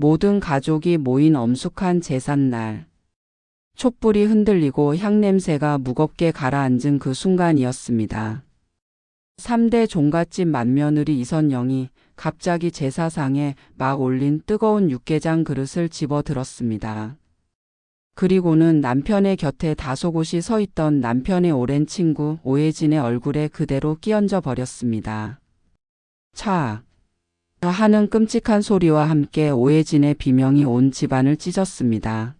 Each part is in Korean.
모든 가족이 모인 엄숙한 제삿날. 촛불이 흔들리고 향냄새가 무겁게 가라앉은 그 순간이었습니다. 3대 종갓집 맏며느리 이선영이 갑자기 제사상에 막 올린 뜨거운 육개장 그릇을 집어들었습니다. 그리고는 남편의 곁에 다소곳이 서 있던 남편의 오랜 친구 오혜진의 얼굴에 그대로 끼얹어 버렸습니다. 차 하는 끔찍한 소리와 함께 오혜진의 비명이 온 집안을 찢었습니다.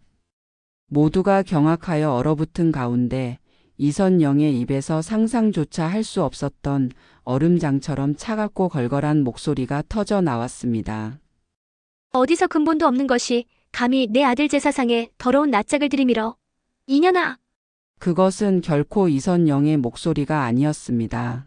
모두가 경악하여 얼어붙은 가운데 이선영의 입에서 상상조차 할 수 없었던 얼음장처럼 차갑고 걸걸한 목소리가 터져 나왔습니다. 어디서 근본도 없는 것이 감히 내 아들 제사상에 더러운 낯짝을 들이밀어. 이년아! 그것은 결코 이선영의 목소리가 아니었습니다.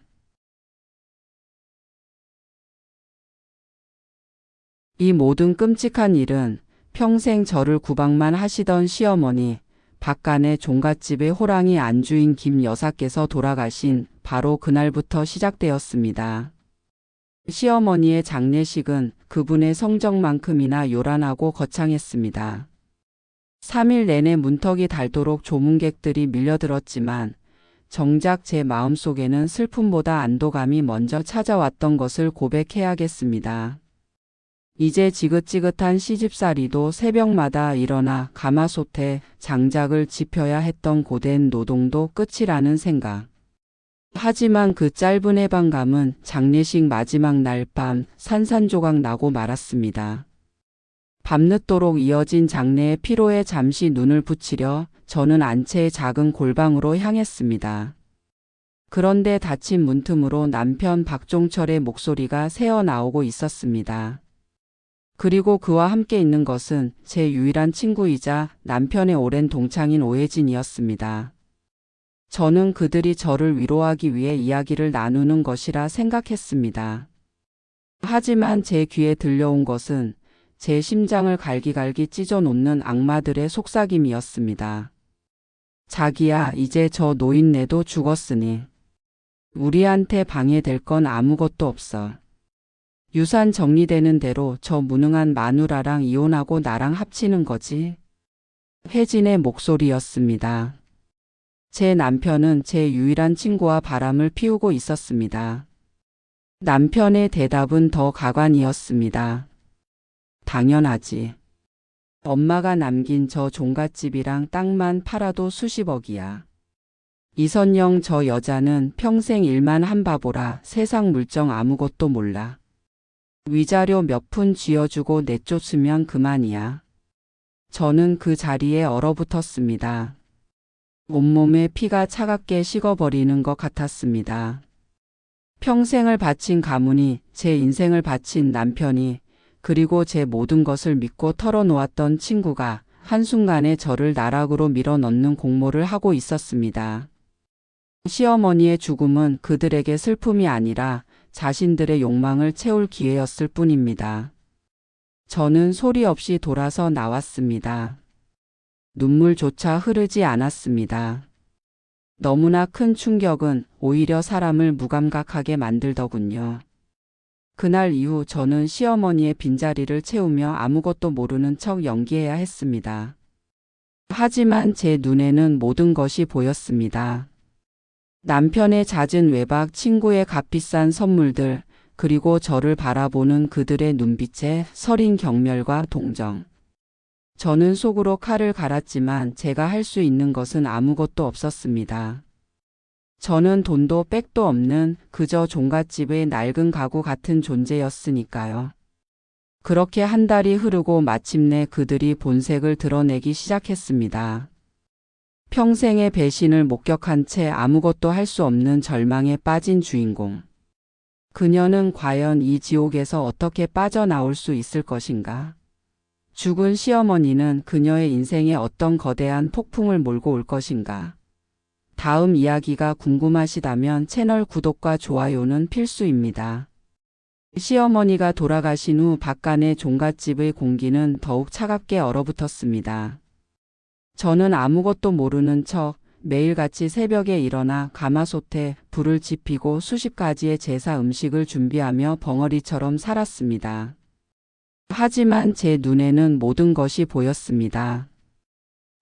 이 모든 끔찍한 일은 평생 저를 구박만 하시던 시어머니, 박간의 종갓집의 호랑이 안주인 김 여사께서 돌아가신 바로 그날부터 시작되었습니다. 시어머니의 장례식은 그분의 성정만큼이나 요란하고 거창했습니다. 3일 내내 문턱이 닳도록 조문객들이 밀려들었지만 정작 제 마음속에는 슬픔보다 안도감이 먼저 찾아왔던 것을 고백해야겠습니다. 이제 지긋지긋한 시집살이도 새벽마다 일어나 가마솥에 장작을 지펴야 했던 고된 노동도 끝이라는 생각. 하지만 그 짧은 해방감은 장례식 마지막 날 밤 산산조각 나고 말았습니다. 밤늦도록 이어진 장례의 피로에 잠시 눈을 붙이려 저는 안채의 작은 골방으로 향했습니다. 그런데 닫힌 문틈으로 남편 박종철의 목소리가 새어나오고 있었습니다. 그리고 그와 함께 있는 것은 제 유일한 친구이자 남편의 오랜 동창인 오혜진이었습니다. 저는 그들이 저를 위로하기 위해 이야기를 나누는 것이라 생각했습니다. 하지만 제 귀에 들려온 것은 제 심장을 갈기갈기 찢어놓는 악마들의 속삭임이었습니다. 자기야, 이제 저 노인네도 죽었으니 우리한테 방해될 건 아무것도 없어. 유산 정리되는 대로 저 무능한 마누라랑 이혼하고 나랑 합치는 거지. 혜진의 목소리였습니다. 제 남편은 제 유일한 친구와 바람을 피우고 있었습니다. 남편의 대답은 더 가관이었습니다. 당연하지. 엄마가 남긴 저 종갓집이랑 땅만 팔아도 수십억이야. 이선영 저 여자는 평생 일만 한 바보라 세상 물정 아무것도 몰라. 위자료 몇 푼 쥐어주고 내쫓으면 그만이야. 저는 그 자리에 얼어붙었습니다. 온몸에 피가 차갑게 식어버리는 것 같았습니다. 평생을 바친 가문이, 제 인생을 바친 남편이, 그리고 제 모든 것을 믿고 털어놓았던 친구가 한순간에 저를 나락으로 밀어넣는 공모를 하고 있었습니다. 시어머니의 죽음은 그들에게 슬픔이 아니라 자신들의 욕망을 채울 기회였을 뿐입니다. 저는 소리 없이 돌아서 나왔습니다. 눈물조차 흐르지 않았습니다. 너무나 큰 충격은 오히려 사람을 무감각하게 만들더군요. 그날 이후 저는 시어머니의 빈자리를 채우며 아무것도 모르는 척 연기해야 했습니다. 하지만 제 눈에는 모든 것이 보였습니다. 남편의 잦은 외박, 친구의 값비싼 선물들, 그리고 저를 바라보는 그들의 눈빛에 서린 경멸과 동정. 저는 속으로 칼을 갈았지만 제가 할 수 있는 것은 아무것도 없었습니다. 저는 돈도 백도 없는 그저 종갓집의 낡은 가구 같은 존재였으니까요. 그렇게 한 달이 흐르고 마침내 그들이 본색을 드러내기 시작했습니다. 평생의 배신을 목격한 채 아무것도 할 수 없는 절망에 빠진 주인공. 그녀는 과연 이 지옥에서 어떻게 빠져나올 수 있을 것인가? 죽은 시어머니는 그녀의 인생에 어떤 거대한 폭풍을 몰고 올 것인가? 다음 이야기가 궁금하시다면 채널 구독과 좋아요는 필수입니다. 시어머니가 돌아가신 후 박간의 종갓집의 공기는 더욱 차갑게 얼어붙었습니다. 저는 아무것도 모르는 척 매일같이 새벽에 일어나 가마솥에 불을 지피고 수십 가지의 제사 음식을 준비하며 벙어리처럼 살았습니다. 하지만 제 눈에는 모든 것이 보였습니다.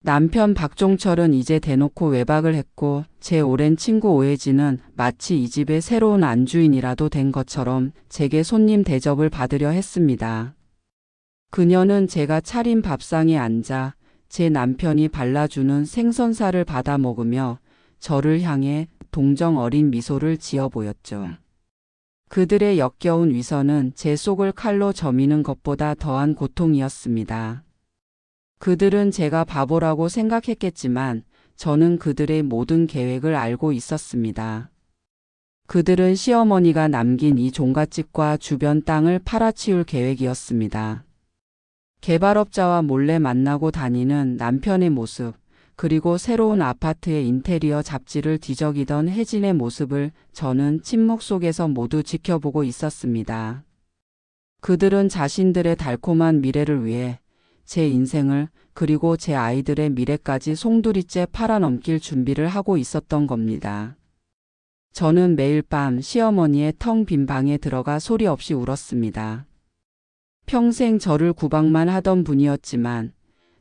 남편 박종철은 이제 대놓고 외박을 했고 제 오랜 친구 오혜진은 마치 이 집의 새로운 안주인이라도 된 것처럼 제게 손님 대접을 받으려 했습니다. 그녀는 제가 차린 밥상에 앉아 제 남편이 발라주는 생선살을 받아 먹으며 저를 향해 동정 어린 미소를 지어 보였죠. 그들의 역겨운 위선은 제 속을 칼로 저미는 것보다 더한 고통이었습니다. 그들은 제가 바보라고 생각했겠지만 저는 그들의 모든 계획을 알고 있었습니다. 그들은 시어머니가 남긴 이 종갓집과 주변 땅을 팔아치울 계획이었습니다. 개발업자와 몰래 만나고 다니는 남편의 모습, 그리고 새로운 아파트의 인테리어 잡지를 뒤적이던 혜진의 모습을 저는 침묵 속에서 모두 지켜보고 있었습니다. 그들은 자신들의 달콤한 미래를 위해 제 인생을 그리고 제 아이들의 미래까지 송두리째 팔아넘길 준비를 하고 있었던 겁니다. 저는 매일 밤 시어머니의 텅 빈 방에 들어가 소리 없이 울었습니다. 평생 저를 구박만 하던 분이었지만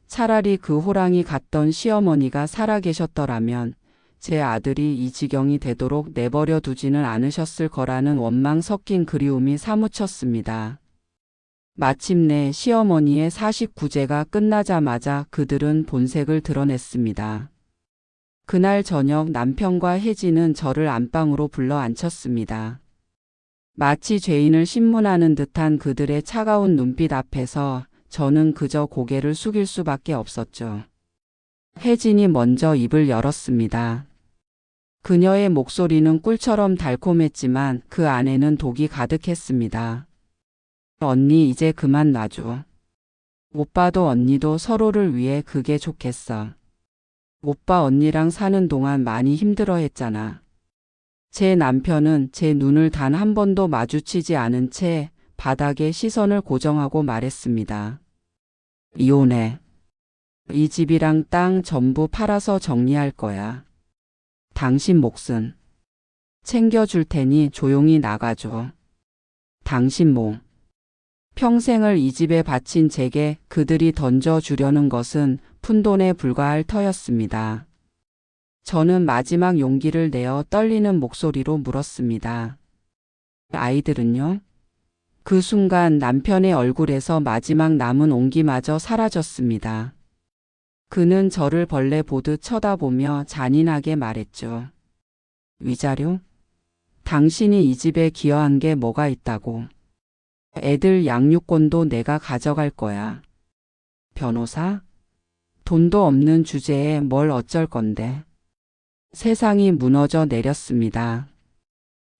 차라리 그 호랑이 같던 시어머니가 살아계셨더라면 제 아들이 이 지경이 되도록 내버려 두지는 않으셨을 거라는 원망 섞인 그리움이 사무쳤습니다. 마침내 시어머니의 49제가 끝나자마자 그들은 본색을 드러냈습니다. 그날 저녁 남편과 혜진은 저를 안방으로 불러 앉혔습니다. 마치 죄인을 신문하는 듯한 그들의 차가운 눈빛 앞에서 저는 그저 고개를 숙일 수밖에 없었죠. 혜진이 먼저 입을 열었습니다. 그녀의 목소리는 꿀처럼 달콤했지만 그 안에는 독이 가득했습니다. 언니 이제 그만 놔줘. 오빠도 언니도 서로를 위해 그게 좋겠어. 오빠 언니랑 사는 동안 많이 힘들어했잖아. 제 남편은 제 눈을 단 한 번도 마주치지 않은 채 바닥에 시선을 고정하고 말했습니다. 이혼해. 이 집이랑 땅 전부 팔아서 정리할 거야. 당신 몫은 챙겨줄 테니 조용히 나가줘. 당신 몸. 평생을 이 집에 바친 제게 그들이 던져주려는 것은 푼돈에 불과할 터였습니다. 저는 마지막 용기를 내어 떨리는 목소리로 물었습니다. 아이들은요? 그 순간 남편의 얼굴에서 마지막 남은 온기마저 사라졌습니다. 그는 저를 벌레 보듯 쳐다보며 잔인하게 말했죠. 위자료? 당신이 이 집에 기여한 게 뭐가 있다고. 애들 양육권도 내가 가져갈 거야. 변호사? 돈도 없는 주제에 뭘 어쩔 건데. 세상이 무너져 내렸습니다.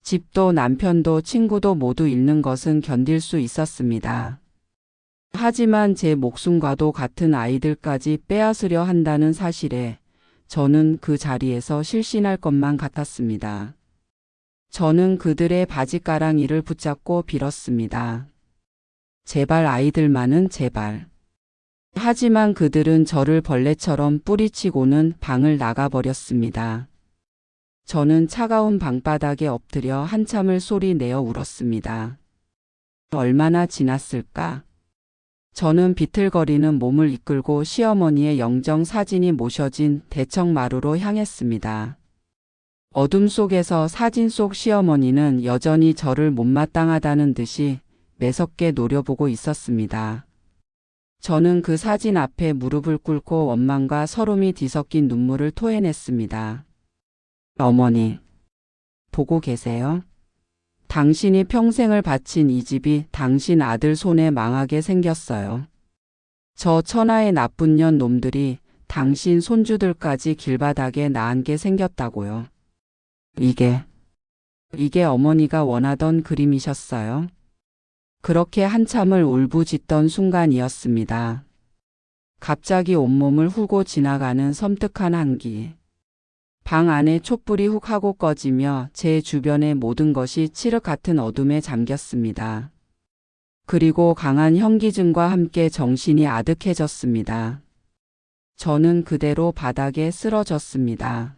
집도 남편도 친구도 모두 잃는 것은 견딜 수 있었습니다. 하지만 제 목숨과도 같은 아이들까지 빼앗으려 한다는 사실에 저는 그 자리에서 실신할 것만 같았습니다. 저는 그들의 바지가랑이를 붙잡고 빌었습니다. 제발 아이들만은 제발. 하지만 그들은 저를 벌레처럼 뿌리치고는 방을 나가버렸습니다. 저는 차가운 방바닥에 엎드려 한참을 소리 내어 울었습니다. 얼마나 지났을까? 저는 비틀거리는 몸을 이끌고 시어머니의 영정 사진이 모셔진 대청마루로 향했습니다. 어둠 속에서 사진 속 시어머니는 여전히 저를 못마땅하다는 듯이 매섭게 노려보고 있었습니다. 저는 그 사진 앞에 무릎을 꿇고 원망과 서름이 뒤섞인 눈물을 토해냈습니다. 어머니, 보고 계세요? 당신이 평생을 바친 이 집이 당신 아들 손에 망하게 생겼어요. 저 천하의 나쁜 년 놈들이 당신 손주들까지 길바닥에 나앉게 생겼다고요. 이게 어머니가 원하던 그림이셨어요? 그렇게 한참을 울부짖던 순간이었습니다. 갑자기 온몸을 훑고 지나가는 섬뜩한 한기. 방 안에 촛불이 훅 하고 꺼지며 제 주변의 모든 것이 칠흑 같은 어둠에 잠겼습니다. 그리고 강한 현기증과 함께 정신이 아득해졌습니다. 저는 그대로 바닥에 쓰러졌습니다.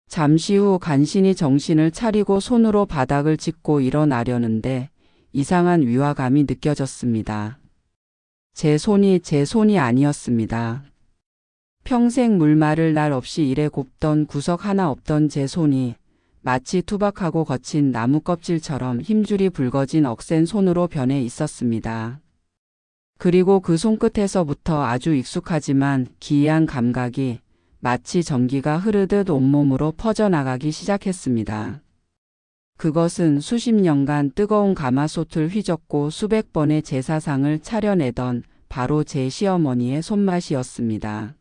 잠시 후 간신히 정신을 차리고 손으로 바닥을 짚고 일어나려는데 이상한 위화감이 느껴졌습니다. 제 손이 아니었습니다. 평생 물 마를 날 없이 일에 곱던 구석 하나 없던 제 손이 마치 투박하고 거친 나무 껍질처럼 힘줄이 붉어진 억센 손으로 변해 있었습니다. 그리고 그 손끝에서부터 아주 익숙하지만 기이한 감각이 마치 전기가 흐르듯 온몸으로 퍼져나가기 시작했습니다. 그것은 수십 년간 뜨거운 가마솥을 휘젓고 수백 번의 제사상을 차려내던 바로 제 시어머니의 손맛이었습니다.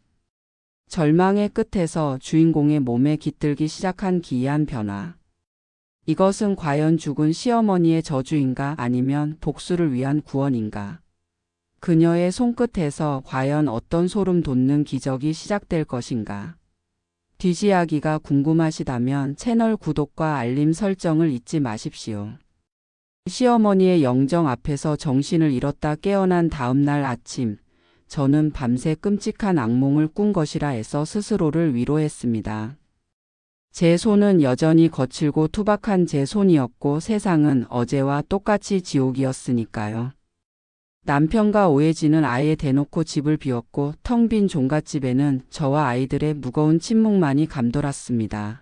절망의 끝에서 주인공의 몸에 깃들기 시작한 기이한 변화. 이것은 과연 죽은 시어머니의 저주인가 아니면 복수를 위한 구원인가? 그녀의 손끝에서 과연 어떤 소름 돋는 기적이 시작될 것인가? 뒷이야기가 궁금하시다면 채널 구독과 알림 설정을 잊지 마십시오. 시어머니의 영정 앞에서 정신을 잃었다 깨어난 다음 날 아침, 저는 밤새 끔찍한 악몽을 꾼 것이라 해서 스스로를 위로했습니다. 제 손은 여전히 거칠고 투박한 제 손이었고 세상은 어제와 똑같이 지옥이었으니까요. 남편과 오해지는 아예 대놓고 집을 비웠고 텅 빈 종갓집에는 저와 아이들의 무거운 침묵만이 감돌았습니다.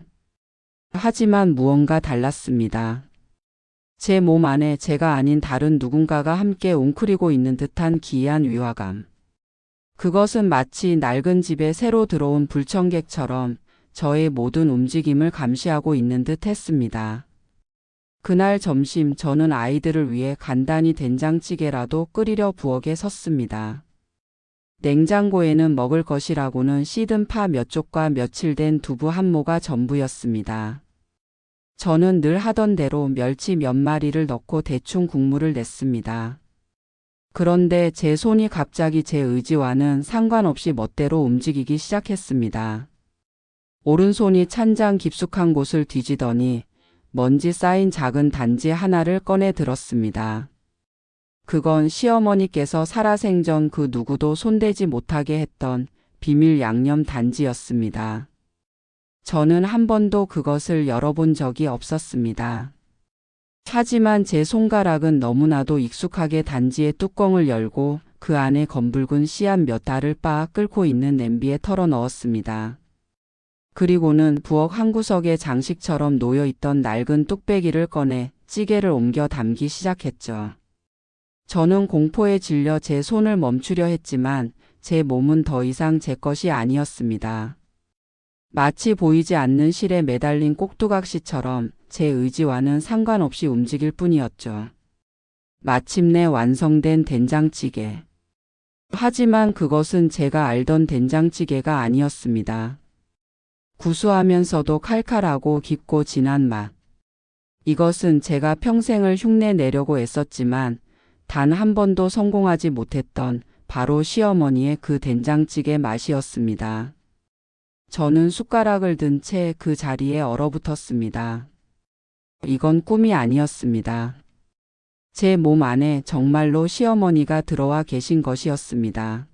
하지만 무언가 달랐습니다. 제 몸 안에 제가 아닌 다른 누군가가 함께 웅크리고 있는 듯한 기이한 위화감. 그것은 마치 낡은 집에 새로 들어온 불청객처럼 저의 모든 움직임을 감시하고 있는 듯 했습니다. 그날 점심 저는 아이들을 위해 간단히 된장찌개라도 끓이려 부엌에 섰습니다. 냉장고에는 먹을 것이라고는 시든 파 몇 쪽과 며칠 된 두부 한 모가 전부였습니다. 저는 늘 하던 대로 멸치 몇 마리를 넣고 대충 국물을 냈습니다. 그런데 제 손이 갑자기 제 의지와는 상관없이 멋대로 움직이기 시작했습니다. 오른손이 찬장 깊숙한 곳을 뒤지더니 먼지 쌓인 작은 단지 하나를 꺼내 들었습니다. 그건 시어머니께서 살아생전 그 누구도 손대지 못하게 했던 비밀 양념 단지였습니다. 저는 한 번도 그것을 열어본 적이 없었습니다. 하지만 제 손가락은 너무나도 익숙하게 단지의 뚜껑을 열고 그 안에 검붉은 씨앗 몇 알을 빻아 끓고 있는 냄비에 털어 넣었습니다. 그리고는 부엌 한 구석에 장식처럼 놓여있던 낡은 뚝배기를 꺼내 찌개를 옮겨 담기 시작했죠. 저는 공포에 질려 제 손을 멈추려 했지만 제 몸은 더 이상 제 것이 아니었습니다. 마치 보이지 않는 실에 매달린 꼭두각시처럼 제 의지와는 상관없이 움직일 뿐이었죠. 마침내 완성된 된장찌개. 하지만 그것은 제가 알던 된장찌개가 아니었습니다. 구수하면서도 칼칼하고 깊고 진한 맛. 이것은 제가 평생을 흉내내려고 애썼지만 단 한 번도 성공하지 못했던 바로 시어머니의 그 된장찌개 맛이었습니다. 저는 숟가락을 든 채 그 자리에 얼어붙었습니다. 이건 꿈이 아니었습니다. 제 몸 안에 정말로 시어머니가 들어와 계신 것이었습니다.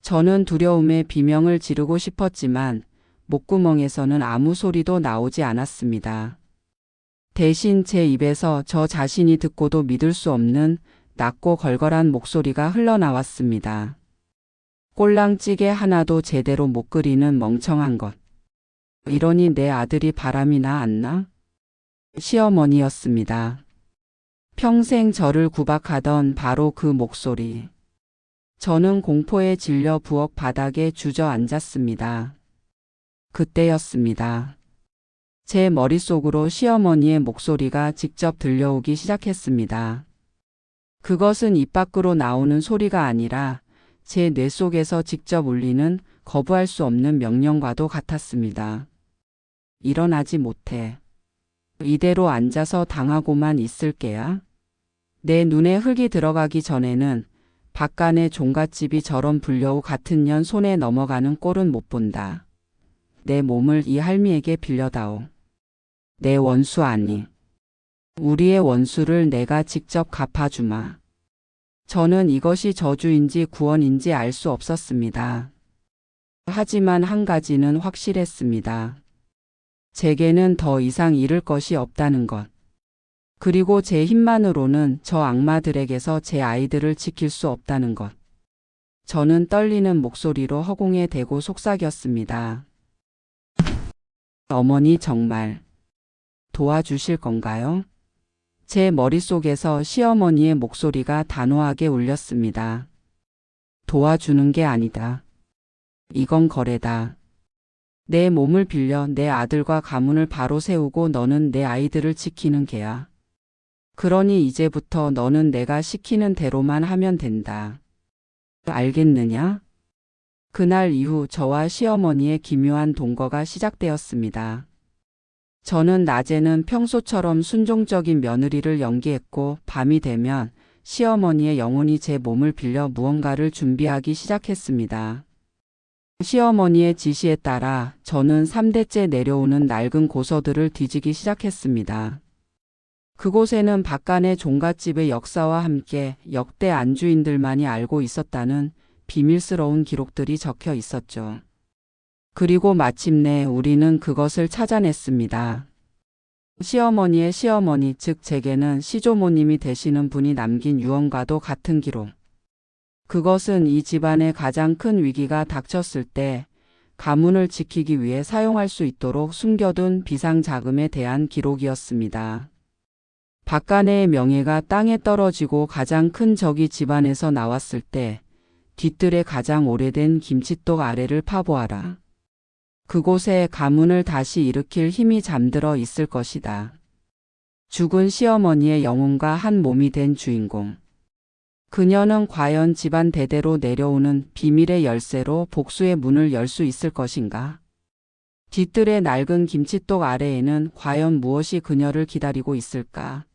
저는 두려움에 비명을 지르고 싶었지만 목구멍에서는 아무 소리도 나오지 않았습니다. 대신 제 입에서 저 자신이 듣고도 믿을 수 없는 낮고 걸걸한 목소리가 흘러나왔습니다. 꼴랑찌개 하나도 제대로 못 끓이는 멍청한 것. 이러니 내 아들이 바람이나 안 나? 시어머니였습니다. 평생 저를 구박하던 바로 그 목소리. 저는 공포에 질려 부엌 바닥에 주저앉았습니다. 그때였습니다. 제 머릿속으로 시어머니의 목소리가 직접 들려오기 시작했습니다. 그것은 입 밖으로 나오는 소리가 아니라 제 뇌 속에서 직접 울리는 거부할 수 없는 명령과도 같았습니다. 일어나지 못해. 이대로 앉아서 당하고만 있을게야. 내 눈에 흙이 들어가기 전에는 바깥의 종갓집이 저런 불려우 같은 년 손에 넘어가는 꼴은 못 본다. 내 몸을 이 할미에게 빌려다오. 내 원수 아니. 우리의 원수를 내가 직접 갚아주마. 저는 이것이 저주인지 구원인지 알 수 없었습니다. 하지만 한 가지는 확실했습니다. 제게는 더 이상 잃을 것이 없다는 것. 그리고 제 힘만으로는 저 악마들에게서 제 아이들을 지킬 수 없다는 것. 저는 떨리는 목소리로 허공에 대고 속삭였습니다. 어머니 정말 도와주실 건가요? 제 머릿속에서 시어머니의 목소리가 단호하게 울렸습니다. 도와주는 게 아니다. 이건 거래다. 내 몸을 빌려 내 아들과 가문을 바로 세우고 너는 내 아이들을 지키는 개야. 그러니 이제부터 너는 내가 시키는 대로만 하면 된다. 알겠느냐? 그날 이후 저와 시어머니의 기묘한 동거가 시작되었습니다. 저는 낮에는 평소처럼 순종적인 며느리를 연기했고 밤이 되면 시어머니의 영혼이 제 몸을 빌려 무언가를 준비하기 시작했습니다. 시어머니의 지시에 따라 저는 3대째 내려오는 낡은 고서들을 뒤지기 시작했습니다. 그곳에는 박간의 종갓집의 역사와 함께 역대 안주인들만이 알고 있었다는 비밀스러운 기록들이 적혀 있었죠. 그리고 마침내 우리는 그것을 찾아냈습니다. 시어머니의 시어머니, 즉 제게는 시조모님이 되시는 분이 남긴 유언과도 같은 기록. 그것은 이 집안의 가장 큰 위기가 닥쳤을 때 가문을 지키기 위해 사용할 수 있도록 숨겨둔 비상자금에 대한 기록이었습니다. 박간의 명예가 땅에 떨어지고 가장 큰 적이 집안에서 나왔을 때 뒤뜰에 가장 오래된 김칫독 아래를 파보아라. 그곳에 가문을 다시 일으킬 힘이 잠들어 있을 것이다. 죽은 시어머니의 영혼과 한 몸이 된 주인공. 그녀는 과연 집안 대대로 내려오는 비밀의 열쇠로 복수의 문을 열 수 있을 것인가? 뒤뜰의 낡은 김칫독 아래에는 과연 무엇이 그녀를 기다리고 있을까?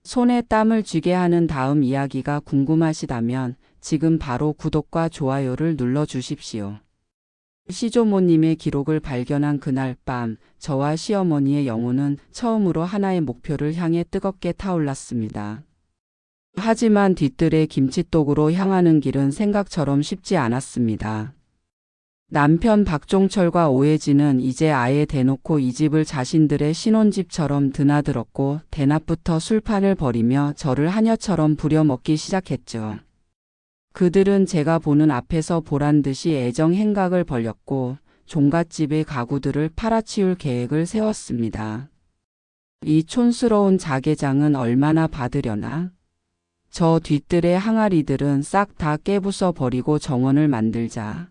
손에 땀을 쥐게 하는 다음 이야기가 궁금하시다면 지금 바로 구독과 좋아요를 눌러주십시오. 시조모님의 기록을 발견한 그날 밤, 저와 시어머니의 영혼은 처음으로 하나의 목표를 향해 뜨겁게 타올랐습니다. 하지만 뒤뜰의 김칫독으로 향하는 길은 생각처럼 쉽지 않았습니다. 남편 박종철과 오혜진은 이제 아예 대놓고 이 집을 자신들의 신혼집처럼 드나들었고 대낮부터 술판을 벌이며 저를 하녀처럼 부려먹기 시작했죠. 그들은 제가 보는 앞에서 보란듯이 애정 행각을 벌였고 종갓집의 가구들을 팔아치울 계획을 세웠습니다. 이 촌스러운 자개장은 얼마나 받으려나? 저 뒤뜰의 항아리들은 싹 다 깨부숴 버리고 정원을 만들자.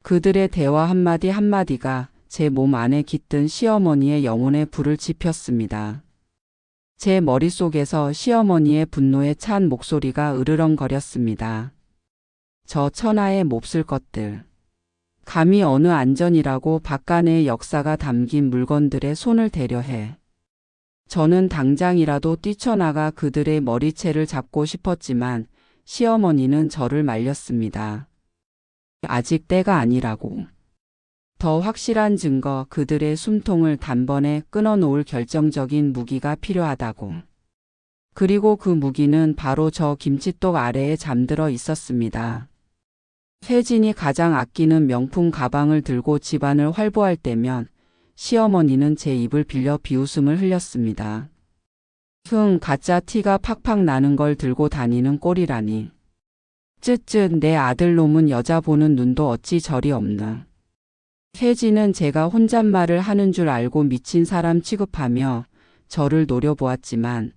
그들의 대화 한마디 한마디가 제 몸 안에 깃든 시어머니의 영혼에 불을 지폈습니다. 제 머릿속에서 시어머니의 분노에 찬 목소리가 으르렁거렸습니다. 저 천하의 몹쓸 것들. 감히 어느 안전이라고 박간의 역사가 담긴 물건들에 손을 대려 해. 저는 당장이라도 뛰쳐나가 그들의 머리채를 잡고 싶었지만 시어머니는 저를 말렸습니다. 아직 때가 아니라고. 더 확실한 증거, 그들의 숨통을 단번에 끊어놓을 결정적인 무기가 필요하다고. 그리고 그 무기는 바로 저 김칫독 아래에 잠들어 있었습니다. 혜진이 가장 아끼는 명품 가방을 들고 집안을 활보할 때면 시어머니는 제 입을 빌려 비웃음을 흘렸습니다. 가짜 티가 팍팍 나는 걸 들고 다니는 꼴이라니. 쯧쯧, 내 아들놈은 여자 보는 눈도 어찌 저리 없나. 혜진은 제가 혼잣말을 하는 줄 알고 미친 사람 취급하며 저를 노려보았지만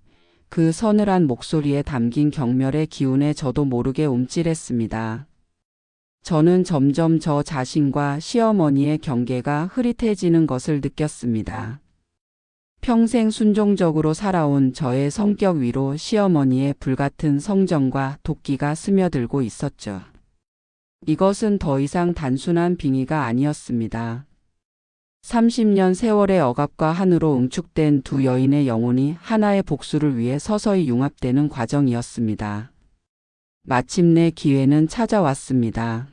그 서늘한 목소리에 담긴 경멸의 기운에 저도 모르게 움찔했습니다. 저는 점점 저 자신과 시어머니의 경계가 흐릿해지는 것을 느꼈습니다. 평생 순종적으로 살아온 저의 성격 위로 시어머니의 불같은 성정과 도끼가 스며들고 있었죠. 이것은 더 이상 단순한 빙의가 아니었습니다. 30년 세월의 억압과 한으로 응축된 두 여인의 영혼이 하나의 복수를 위해 서서히 융합되는 과정이었습니다. 마침내 기회는 찾아왔습니다.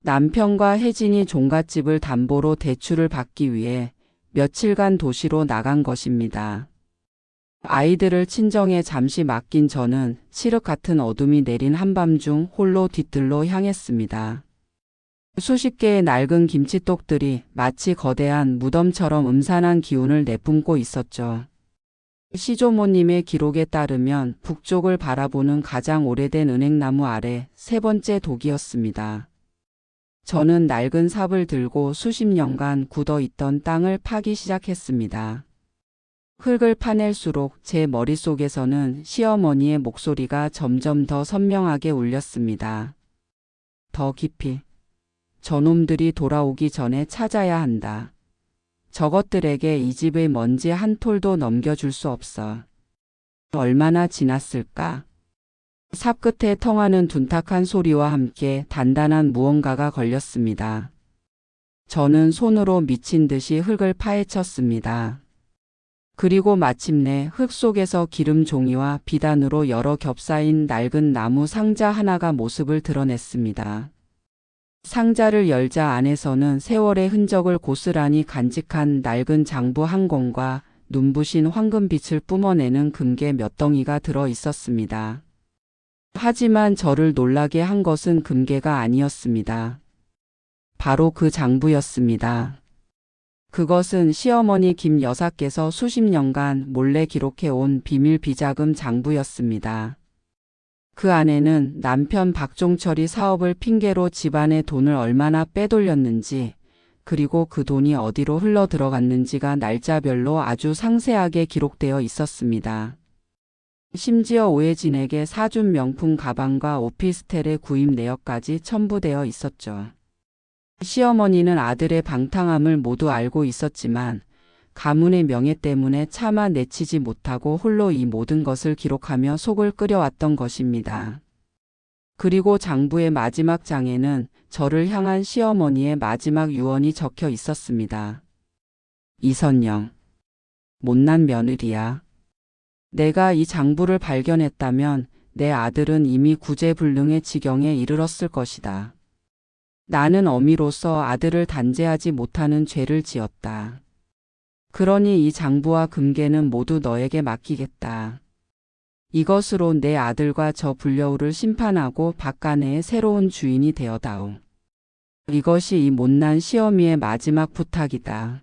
남편과 혜진이 종갓집을 담보로 대출을 받기 위해 며칠간 도시로 나간 것입니다. 아이들을 친정에 잠시 맡긴 저는 칠흑 같은 어둠이 내린 한밤중 홀로 뒤뜰로 향했습니다. 수십 개의 낡은 김칫독들이 마치 거대한 무덤처럼 음산한 기운을 내뿜고 있었죠. 시조모님의 기록에 따르면 북쪽을 바라보는 가장 오래된 은행나무 아래 세 번째 독이었습니다. 저는 낡은 삽을 들고 수십 년간 굳어있던 땅을 파기 시작했습니다. 흙을 파낼수록 제 머릿속에서는 시어머니의 목소리가 점점 더 선명하게 울렸습니다. 더 깊이. 저놈들이 돌아오기 전에 찾아야 한다. 저것들에게 이 집의 먼지 한 톨도 넘겨줄 수 없어. 얼마나 지났을까? 삽 끝에 통하는 둔탁한 소리와 함께 단단한 무언가가 걸렸습니다. 저는 손으로 미친 듯이 흙을 파헤쳤습니다. 그리고 마침내 흙 속에서 기름 종이와 비단으로 여러 겹싸인 낡은 나무 상자 하나가 모습을 드러냈습니다. 상자를 열자 안에서는 세월의 흔적을 고스란히 간직한 낡은 장부 한 권과 눈부신 황금빛을 뿜어내는 금괴 몇 덩이가 들어 있었습니다. 하지만 저를 놀라게 한 것은 금괴가 아니었습니다. 바로 그 장부였습니다. 그것은 시어머니 김 여사께서 수십 년간 몰래 기록해온 비밀 비자금 장부였습니다. 그 안에는 남편 박종철이 사업을 핑계로 집안의 돈을 얼마나 빼돌렸는지, 그리고 그 돈이 어디로 흘러 들어갔는지가 날짜별로 아주 상세하게 기록되어 있었습니다. 심지어 오해진에게 사준 명품 가방과 오피스텔의 구입 내역까지 첨부되어 있었죠. 시어머니는 아들의 방탕함을 모두 알고 있었지만 가문의 명예 때문에 차마 내치지 못하고 홀로 이 모든 것을 기록하며 속을 끓여왔던 것입니다. 그리고 장부의 마지막 장에는 저를 향한 시어머니의 마지막 유언이 적혀 있었습니다. 이선영, 못난 며느리야. 내가 이 장부를 발견했다면 내 아들은 이미 구제불능의 지경에 이르렀을 것이다. 나는 어미로서 아들을 단죄하지 못하는 죄를 지었다. 그러니 이 장부와 금괴는 모두 너에게 맡기겠다. 이것으로 내 아들과 저 불려울을 심판하고 박간애의 새로운 주인이 되어다오. 이것이 이 못난 시어미의 마지막 부탁이다.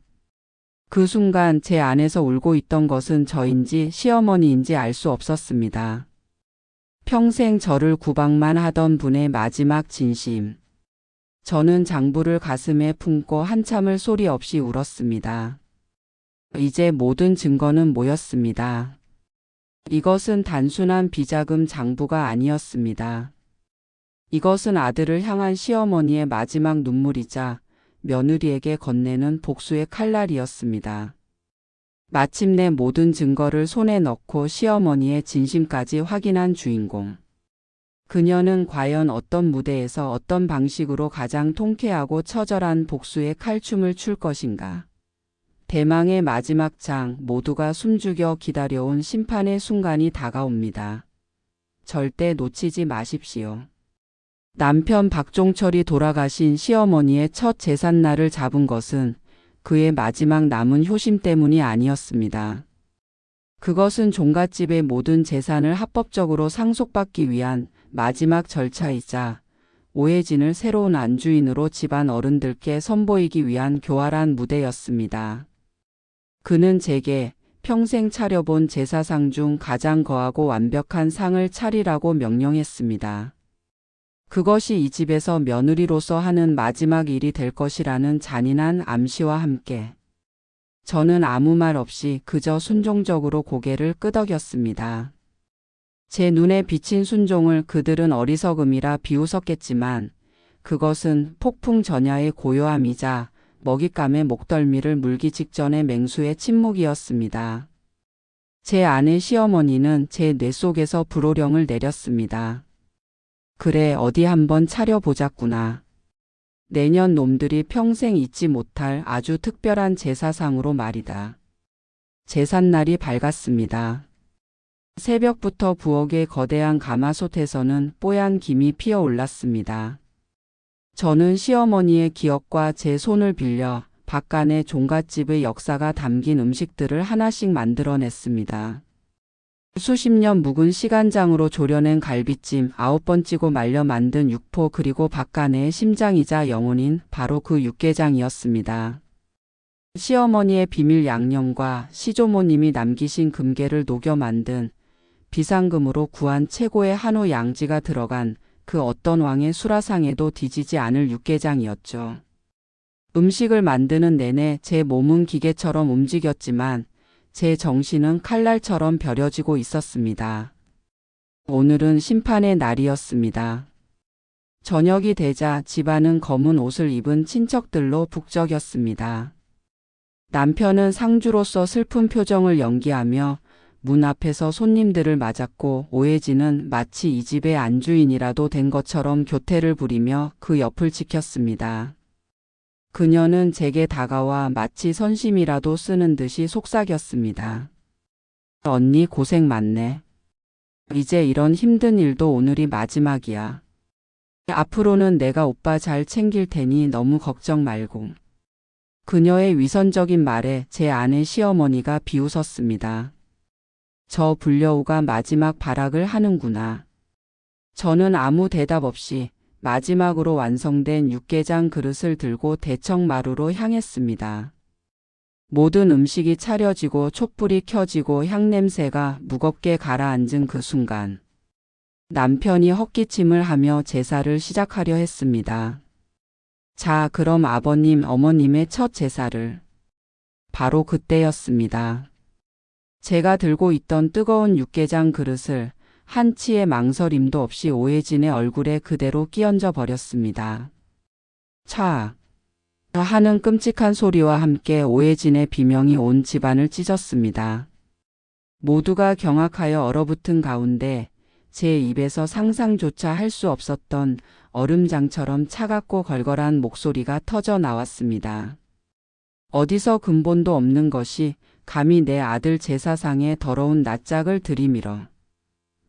그 순간 제 안에서 울고 있던 것은 저인지 시어머니인지 알 수 없었습니다. 평생 저를 구박만 하던 분의 마지막 진심. 저는 장부를 가슴에 품고 한참을 소리 없이 울었습니다. 이제 모든 증거는 모였습니다. 이것은 단순한 비자금 장부가 아니었습니다. 이것은 아들을 향한 시어머니의 마지막 눈물이자 며느리에게 건네는 복수의 칼날이었습니다. 마침내 모든 증거를 손에 넣고 시어머니의 진심까지 확인한 주인공. 그녀는 과연 어떤 무대에서 어떤 방식으로 가장 통쾌하고 처절한 복수의 칼춤을 출 것인가. 대망의 마지막 장, 모두가 숨죽여 기다려온 심판의 순간이 다가옵니다. 절대 놓치지 마십시오. 남편 박종철이 돌아가신 시어머니의 첫 제삿날을 잡은 것은 그의 마지막 남은 효심 때문이 아니었습니다. 그것은 종갓집의 모든 재산을 합법적으로 상속받기 위한 마지막 절차이자 오해진을 새로운 안주인으로 집안 어른들께 선보이기 위한 교활한 무대였습니다. 그는 제게 평생 차려본 제사상 중 가장 거하고 완벽한 상을 차리라고 명령했습니다. 그것이 이 집에서 며느리로서 하는 마지막 일이 될 것이라는 잔인한 암시와 함께 저는 아무 말 없이 그저 순종적으로 고개를 끄덕였습니다. 제 눈에 비친 순종을 그들은 어리석음이라 비웃었겠지만 그것은 폭풍 전야의 고요함이자 먹잇감의 목덜미를 물기 직전의 맹수의 침묵이었습니다. 제 아내 시어머니는 제 뇌 속에서 불호령을 내렸습니다. 그래, 어디 한번 차려보자꾸나. 내년 놈들이 평생 잊지 못할 아주 특별한 제사상으로 말이다. 제삿날이 밝았습니다. 새벽부터 부엌의 거대한 가마솥에서는 뽀얀 김이 피어올랐습니다. 저는 시어머니의 기억과 제 손을 빌려 박간의 종갓집의 역사가 담긴 음식들을 하나씩 만들어냈습니다. 수십 년 묵은 시간장으로 졸여낸 갈비찜, 9번 찌고 말려 만든 육포, 그리고 박간의 심장이자 영혼인 바로 그 육개장이었습니다. 시어머니의 비밀 양념과 시조모님이 남기신 금괴를 녹여 만든 비상금으로 구한 최고의 한우 양지가 들어간 그 어떤 왕의 수라상에도 뒤지지 않을 육개장이었죠. 음식을 만드는 내내 제 몸은 기계처럼 움직였지만 제 정신은 칼날처럼 벼려지고 있었습니다. 오늘은 심판의 날이었습니다. 저녁이 되자 집안은 검은 옷을 입은 친척들로 북적였습니다. 남편은 상주로서 슬픈 표정을 연기하며 문 앞에서 손님들을 맞았고 오해진은 마치 이 집의 안주인이라도 된 것처럼 교태를 부리며 그 옆을 지켰습니다. 그녀는 제게 다가와 마치 선심이라도 쓰는 듯이 속삭였습니다. 언니 고생 많네. 이제 이런 힘든 일도 오늘이 마지막이야. 앞으로는 내가 오빠 잘 챙길 테니 너무 걱정 말고. 그녀의 위선적인 말에 제 아내 시어머니가 비웃었습니다. 저 불려우가 마지막 발악을 하는구나. 저는 아무 대답 없이 마지막으로 완성된 육개장 그릇을 들고 대청마루로 향했습니다. 모든 음식이 차려지고 촛불이 켜지고 향냄새가 무겁게 가라앉은 그 순간 남편이 헛기침을 하며 제사를 시작하려 했습니다. 자, 그럼 아버님, 어머님의 첫 제사를. 바로 그때였습니다. 제가 들고 있던 뜨거운 육개장 그릇을 한치의 망설임도 없이 오해진의 얼굴에 그대로 끼얹어 버렸습니다. 차 하는 끔찍한 소리와 함께 오해진의 비명이 온 집안을 찢었습니다. 모두가 경악하여 얼어붙은 가운데 제 입에서 상상조차 할 수 없었던 얼음장처럼 차갑고 걸걸한 목소리가 터져 나왔습니다. 어디서 근본도 없는 것이 감히 내 아들 제사상에 더러운 낯짝을 들이밀어.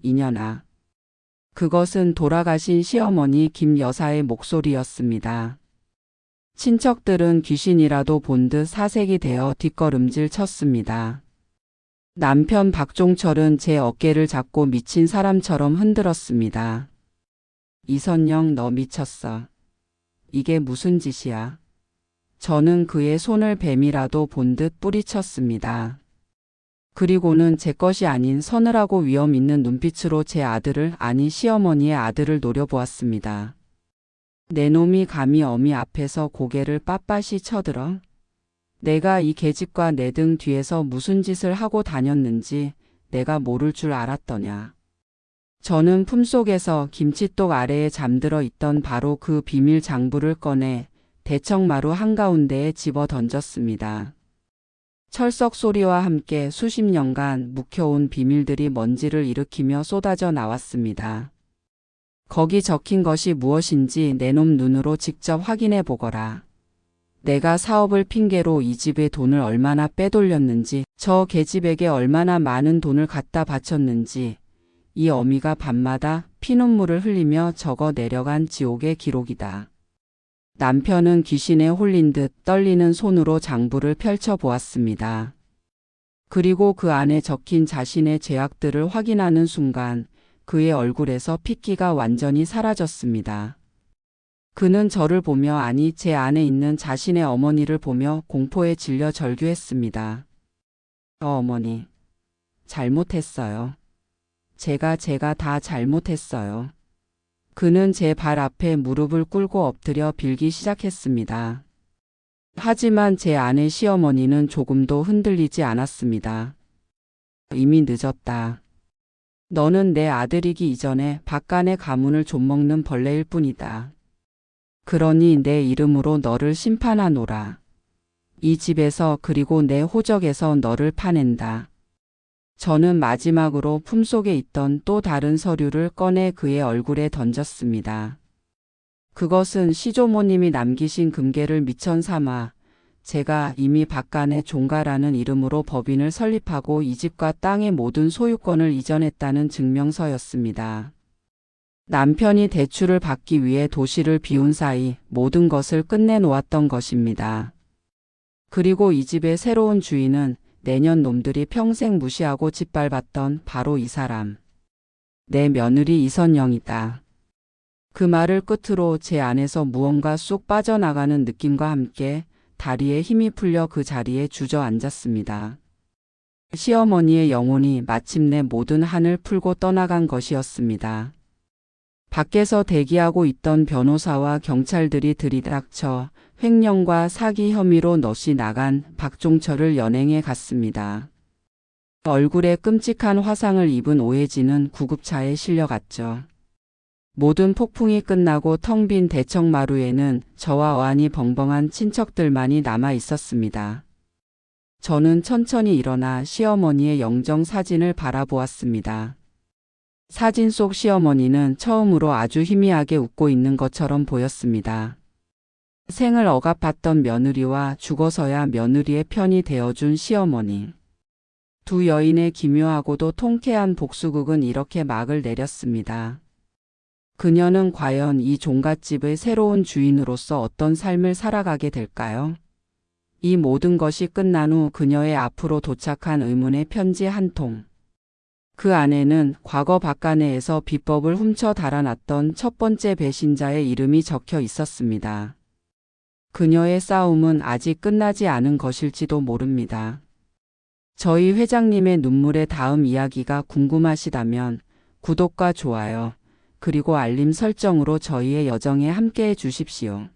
이년아. 그것은 돌아가신 시어머니 김 여사의 목소리였습니다. 친척들은 귀신이라도 본 듯 사색이 되어 뒷걸음질 쳤습니다. 남편 박종철은 제 어깨를 잡고 미친 사람처럼 흔들었습니다. 이선영, 너 미쳤어. 이게 무슨 짓이야? 저는 그의 손을 뱀이라도 본 듯 뿌리쳤습니다. 그리고는 제 것이 아닌 서늘하고 위험 있는 눈빛으로 제 아들을, 아니 시어머니의 아들을 노려보았습니다. 내 놈이 감히 어미 앞에서 고개를 빳빳이 쳐들어? 내가 이 계집과 내 등 뒤에서 무슨 짓을 하고 다녔는지 내가 모를 줄 알았더냐. 저는 품속에서 김치독 아래에 잠들어 있던 바로 그 비밀 장부를 꺼내 대청마루 한가운데에 집어 던졌습니다. 철썩 소리와 함께 수십 년간 묵혀온 비밀들이 먼지를 일으키며 쏟아져 나왔습니다. 거기 적힌 것이 무엇인지 내 놈 눈으로 직접 확인해 보거라. 내가 사업을 핑계로 이 집의 돈을 얼마나 빼돌렸는지, 저 계집에게 얼마나 많은 돈을 갖다 바쳤는지, 이 어미가 밤마다 피눈물을 흘리며 적어 내려간 지옥의 기록이다. 남편은 귀신에 홀린 듯 떨리는 손으로 장부를 펼쳐보았습니다. 그리고 그 안에 적힌 자신의 죄악들을 확인하는 순간 그의 얼굴에서 핏기가 완전히 사라졌습니다. 그는 저를 보며, 아니 제 안에 있는 자신의 어머니를 보며 공포에 질려 절규했습니다. 어머니, 잘못했어요. 제가 다 잘못했어요. 그는 제 발 앞에 무릎을 꿇고 엎드려 빌기 시작했습니다. 하지만 제 아내 시어머니는 조금도 흔들리지 않았습니다. 이미 늦었다. 너는 내 아들이기 이전에 박간의 가문을 좀먹는 벌레일 뿐이다. 그러니 내 이름으로 너를 심판하노라. 이 집에서 그리고 내 호적에서 너를 파낸다. 저는 마지막으로 품속에 있던 또 다른 서류를 꺼내 그의 얼굴에 던졌습니다. 그것은 시조모님이 남기신 금괴를 미천 삼아 제가 이미 박간의 종가라는 이름으로 법인을 설립하고 이 집과 땅의 모든 소유권을 이전했다는 증명서였습니다. 남편이 대출을 받기 위해 도시를 비운 사이 모든 것을 끝내놓았던 것입니다. 그리고 이 집의 새로운 주인은 내년 놈들이 평생 무시하고 짓밟았던 바로 이 사람. 내 며느리 이선영이다. 그 말을 끝으로 제 안에서 무언가 쑥 빠져나가는 느낌과 함께 다리에 힘이 풀려 그 자리에 주저앉았습니다. 시어머니의 영혼이 마침내 모든 한을 풀고 떠나간 것이었습니다. 밖에서 대기하고 있던 변호사와 경찰들이 들이닥쳐 횡령과 사기 혐의로 넋이 나간 박종철을 연행해 갔습니다. 얼굴에 끔찍한 화상을 입은 오해진은 구급차에 실려갔죠. 모든 폭풍이 끝나고 텅 빈 대청마루에는 저와 어안이 벙벙한 친척들만이 남아 있었습니다. 저는 천천히 일어나 시어머니의 영정 사진을 바라보았습니다. 사진 속 시어머니는 처음으로 아주 희미하게 웃고 있는 것처럼 보였습니다. 생을 억압받던 며느리와 죽어서야 며느리의 편이 되어준 시어머니. 두 여인의 기묘하고도 통쾌한 복수극은 이렇게 막을 내렸습니다. 그녀는 과연 이 종갓집의 새로운 주인으로서 어떤 삶을 살아가게 될까요? 이 모든 것이 끝난 후 그녀의 앞으로 도착한 의문의 편지 한 통. 그 안에는 과거 박간회에서 비법을 훔쳐 달아났던 첫 번째 배신자의 이름이 적혀 있었습니다. 그녀의 싸움은 아직 끝나지 않은 것일지도 모릅니다. 저희 회장님의 눈물의 다음 이야기가 궁금하시다면 구독과 좋아요, 그리고 알림 설정으로 저희의 여정에 함께해 주십시오.